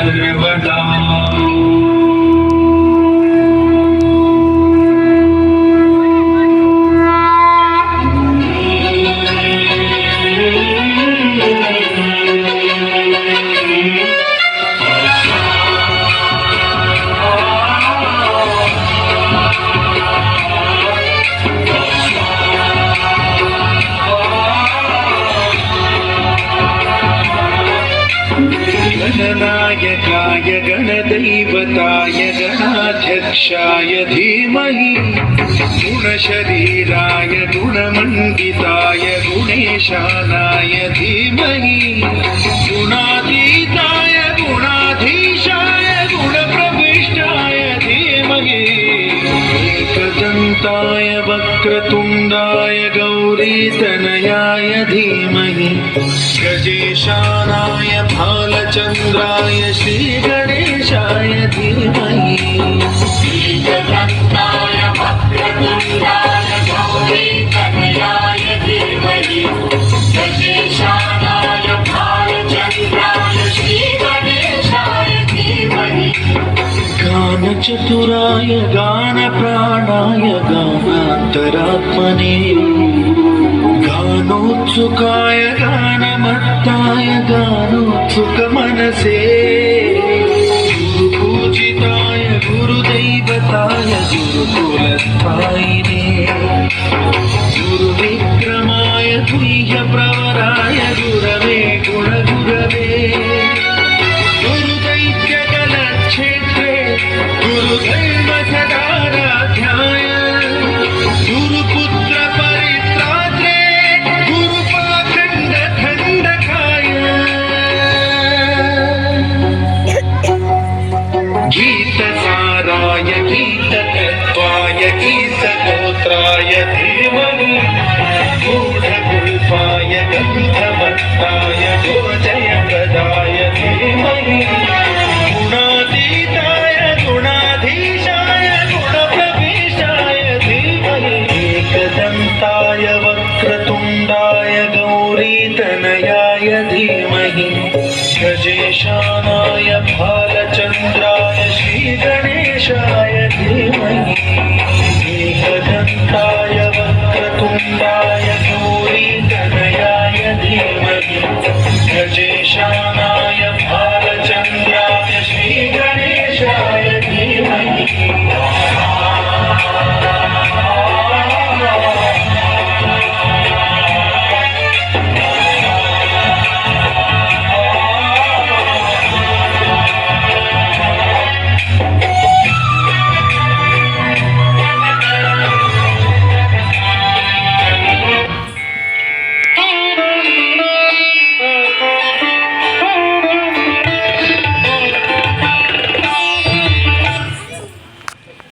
सर्वदा। गणनायकाय गणदैवताय गणाध्यक्षाय धीमहि गुणशरीराय गुणमण्डिताय गुणेशानाय धीमहि गुणातीताय गुणाधीशाय गुणप्रविष्टाय धीमहि एकदन्ताय वक्रतुण्डाय गौरीतनयाय धीमहि गजेशानाय भालचन्द्राय श्रीगणेशाय धीमहि एकदन्ताय वक्रतुण्डाय गौरीतनयाय धीमहि गजेशानाय भालचन्द्राय श्रीगणेशाय धीमहि गानचतुराय गानप्राणाय गानान्तरात्मने गानोत्सुकाय गानमत्ताय गानोत्सुकमनसे गुरुपूजिताय गुरुदैवताय गुरुकुलस्थायिने गुरुविक्रमाय तुह्यप्रवराय गुरवे गुणगुरवे गुरुदैत्यकलक्षेत्रे गुरुदैव सदाराध्याय गुरुपुत्र परित्रात्रे गुरुपाखण्डखण्डकाय गीतसाराय गीततत्त्वाय गीतगोत्राय धीमहि गूढगुल्फाय गन्धमत्ताय गोजयप्रदाय धीमहि गुणातीताय गुणाधीशाय गुणप्रविष्टाय धीमहि एकदन्ताय वक्रतुण्डाय गौरीतनयाय धीमहि गजेशानाय भालचन्द्राय श्रीगणेशाय धीमहि एकदन्ताय वक्रतुण्डाय